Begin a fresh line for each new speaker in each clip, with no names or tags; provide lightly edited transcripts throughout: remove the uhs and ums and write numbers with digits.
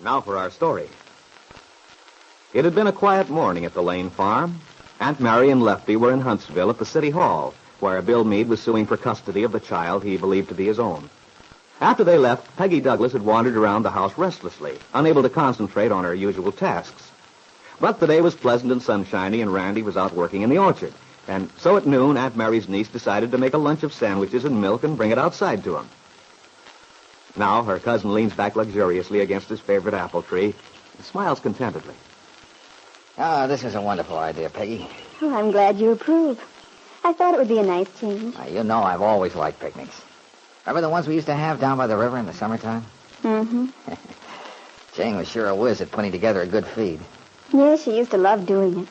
Now for our story. It had been a quiet morning at the Lane farm. Aunt Mary and Lefty were in Huntsville at the city hall, where Bill Meade was suing for custody of the child he believed to be his own. After they left, Peggy Douglas had wandered around the house restlessly, unable to concentrate on her usual tasks. But the day was pleasant and sunshiny, and Randy was out working in the orchard. And so at noon, Aunt Mary's niece decided to make a lunch of sandwiches and milk and bring it outside to him. Now her cousin leans back luxuriously against his favorite apple tree and smiles contentedly.
Ah, this is a wonderful idea, Peggy.
Oh, I'm glad you approve. I thought it would be a nice change.
You know I've always liked picnics. Remember the ones we used to have down by the river in the summertime?
Mm-hmm.
Jane was sure a whiz at putting together a good feed.
Yes, she used to love doing it.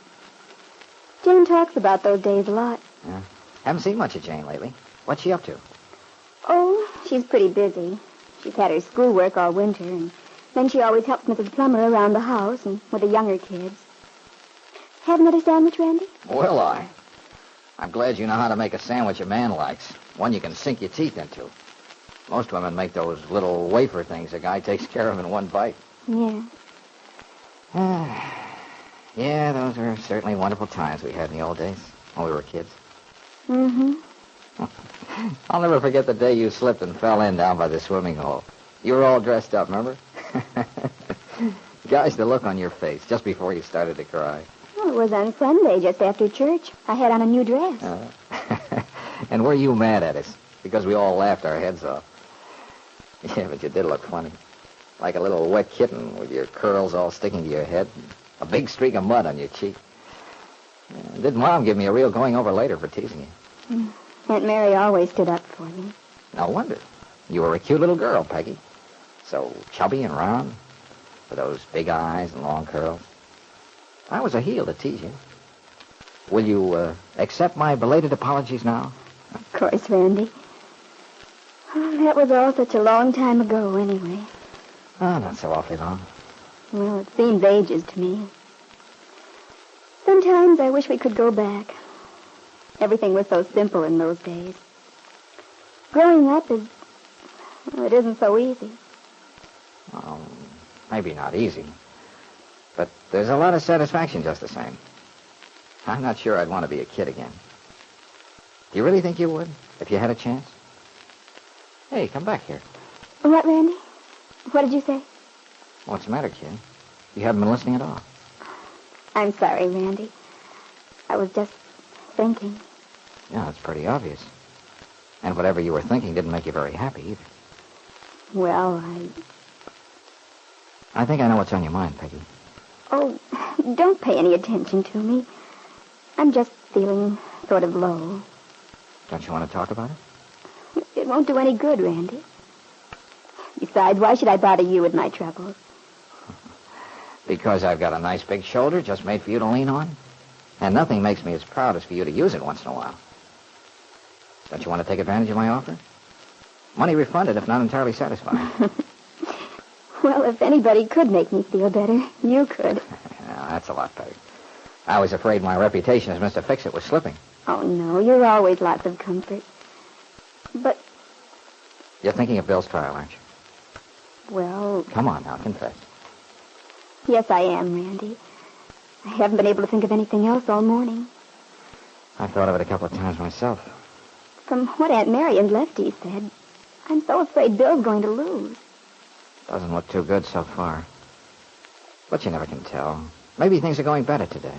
Jane talks about those days a lot.
Yeah. Haven't seen much of Jane lately. What's she up to?
Oh, she's pretty busy. She's had her schoolwork all winter, and then she always helps Mrs. Plummer around the house and with the younger kids. Have another sandwich, Randy?
Will I? I'm glad you know how to make a sandwich a man likes. One you can sink your teeth into. Most women make those little wafer things a guy takes care of in one bite.
Yeah.
Yeah, those were certainly wonderful times we had in the old days when we were kids.
Mm-hmm.
I'll never forget the day you slipped and fell in down by the swimming hole. You were all dressed up, remember? Gosh, the look on your face just before you started to cry.
Well, it was on Sunday, just after church. I had on a new dress.
And were you mad at us? Because we all laughed our heads off. Yeah, but you did look funny. Like a little wet kitten with your curls all sticking to your head. A big streak of mud on your cheek. Did Mom give me a real going over later for teasing you?
Aunt Mary always stood up for me.
No wonder. You were a cute little girl, Peggy. So chubby and round, with those big eyes and long curls. I was a heel to tease you. Will you accept my belated apologies now?
Of course, Randy. Oh, that was all such a long time ago, anyway.
Oh, not so awfully long.
Well, it seems ages to me. Sometimes I wish we could go back. Everything was so simple in those days. Growing up it isn't so easy.
Oh, maybe not easy. But there's a lot of satisfaction just the same. I'm not sure I'd want to be a kid again. Do you really think you would, if you had a chance? Hey, come back here.
What, Randy? What did you say?
What's the matter, kid? You haven't been listening at all.
I'm sorry, Randy. I was just thinking.
Yeah, it's pretty obvious. And whatever you were thinking didn't make you very happy either.
Well,
I think I know what's on your mind, Peggy.
Oh, don't pay any attention to me. I'm just feeling sort of low.
Don't you want to talk about it?
It won't do any good, Randy. Besides, why should I bother you with my troubles?
Because I've got a nice big shoulder just made for you to lean on. And nothing makes me as proud as for you to use it once in a while. Don't you want to take advantage of my offer? Money refunded if not entirely satisfied.
Well, if anybody could make me feel better, you could.
Now, that's a lot better. I was afraid my reputation as Mr. Fix-It was slipping.
Oh, no, you're always lots of comfort. But...
You're thinking of Bill's trial, aren't you?
Well...
Come on now, confess.
Yes, I am, Randy. I haven't been able to think of anything else all morning.
I've thought of it a couple of times myself.
From what Aunt Mary and Lefty said, I'm so afraid Bill's going to lose.
Doesn't look too good so far. But you never can tell. Maybe things are going better today.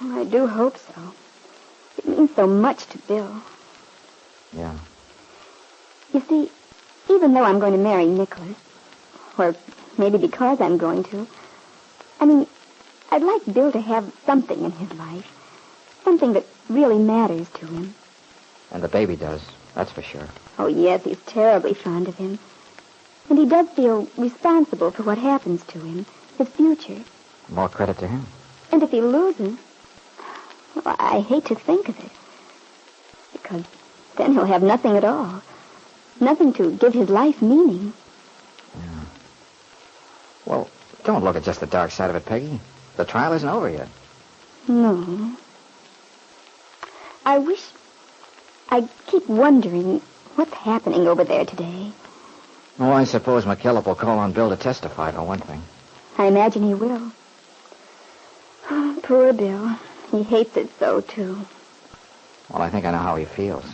I do hope so. It means so much to Bill.
Yeah.
You see, even though I'm going to marry Nicholas, or maybe because I'm going to, I mean, I'd like Bill to have something in his life. Something that really matters to him.
And the baby does, that's for sure.
Oh, yes, he's terribly fond of him. And he does feel responsible for what happens to him, his future.
More credit to him.
And if he loses, well, I hate to think of it. Because then he'll have nothing at all. Nothing to give his life meaning.
Yeah. Well, don't look at just the dark side of it, Peggy. The trial isn't over yet.
No. I keep wondering what's happening over there today.
Oh, I suppose McKillop will call on Bill to testify, for one thing.
I imagine he will. Oh, poor Bill. He hates it so, too.
Well, I think I know how he feels.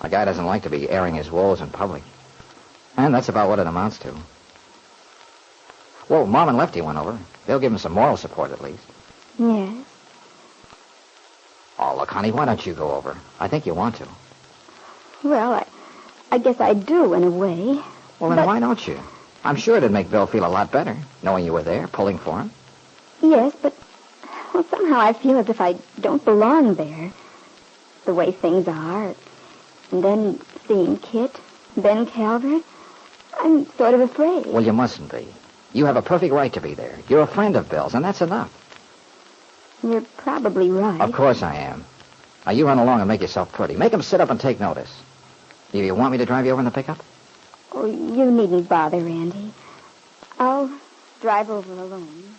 A guy doesn't like to be airing his woes in public. And that's about what it amounts to. Well, Mom and Lefty went over. They'll give him some moral support, at least.
Yes.
Oh, look, honey, why don't you go over? I think you want to.
Well, I guess I do, in a way.
Well, then why don't you? I'm sure it'd make Bill feel a lot better, knowing you were there, pulling for him.
Yes, but well, somehow I feel as if I don't belong there. The way things are. And then seeing Kit, Ben Calvert, I'm sort of afraid.
Well, you mustn't be. You have a perfect right to be there. You're a friend of Bill's, and that's enough.
You're probably right.
Of course I am. Now, you run along and make yourself pretty. Make him sit up and take notice. Do you want me to drive you over in the pickup?
Oh, you needn't bother, Randy. I'll drive over alone.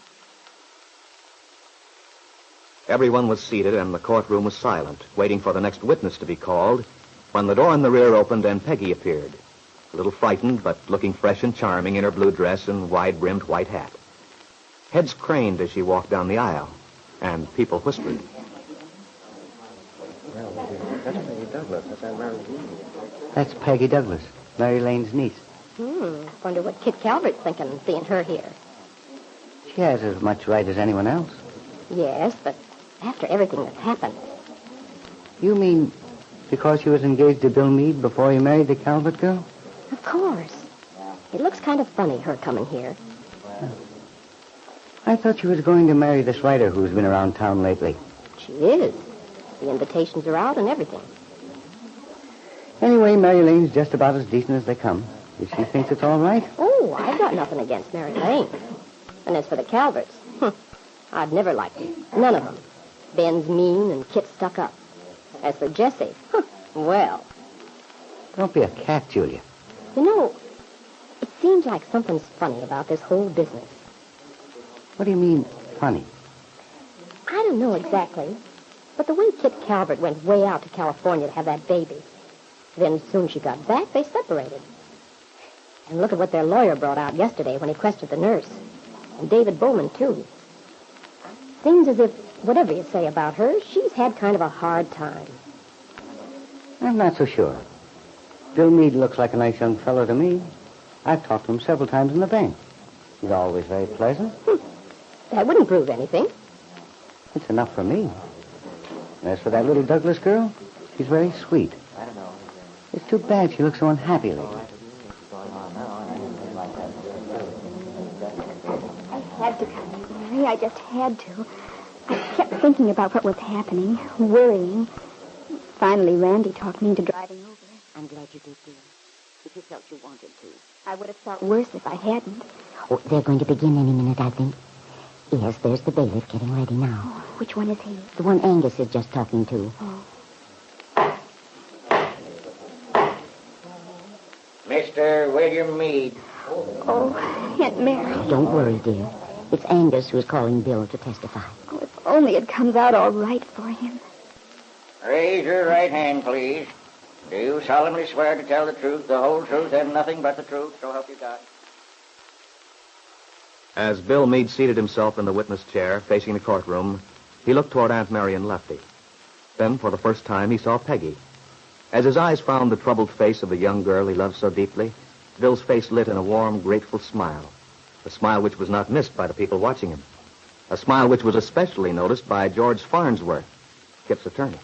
Everyone was seated and the courtroom was silent, waiting for the next witness to be called, when the door in the rear opened and Peggy appeared. A little frightened, but looking fresh and charming in her blue dress and wide-brimmed white hat. Heads craned as she walked down the aisle, and people whispered.
That's Peggy Douglas, Mary Lane's niece.
Wonder what Kit Calvert's thinking, seeing her here.
She has as much right as anyone else.
Yes, but after everything that's happened.
You mean because she was engaged to Bill Meade before he married the Calvert girl?
Of course. It looks kind of funny, her coming here.
I thought she was going to marry this writer who's been around town lately.
She is. The invitations are out and everything.
Anyway, Mary Lane's just about as decent as they come. If she thinks it's all right.
Oh, I've got nothing against Mary Lane. And as for the Calverts, I've never liked them. None of them. Ben's mean and Kit's stuck up. As for Jessie, well.
Don't be a cat, Julia.
You know, it seems like something's funny about this whole business.
What do you mean, funny?
I don't know exactly, but the way Kit Calvert went way out to California to have that baby, then as soon as she got back, they separated. And look at what their lawyer brought out yesterday when he questioned the nurse. And David Bowman, too. Seems as if, whatever you say about her, she's had kind of a hard time.
I'm not so sure. Bill Meade looks like a nice young fellow to me. I've talked to him several times in the bank. He's always very pleasant.
That wouldn't prove anything.
It's enough for me. As for that little Douglas girl, she's very sweet. It's too bad she looks so unhappy lately.
I had to come in, Mary. I just had to. I kept thinking about what was happening, worrying. Finally, Randy talked me into driving over.
I'm glad you did, dear. If you felt you wanted to.
I would have felt worse if I hadn't.
Oh, they're going to begin any minute, I think. Yes, there's the bailiff getting ready now.
Oh, which one is he?
The one Angus is just talking to.
Oh.
Mr. William Meade.
Oh, Aunt Mary.
Don't worry, dear. It's Angus who's calling Bill to testify.
Oh, if only it comes out all right for him.
Raise your right hand, please. Do you solemnly swear to tell the truth, the whole truth, and nothing but the truth, so help you God?
As Bill Meade seated himself in the witness chair, facing the courtroom, he looked toward Aunt Mary and Lefty. Then, for the first time, he saw Peggy. As his eyes found the troubled face of the young girl he loved so deeply, Bill's face lit in a warm, grateful smile. A smile which was not missed by the people watching him. A smile which was especially noticed by George Farnsworth, Kit's attorney.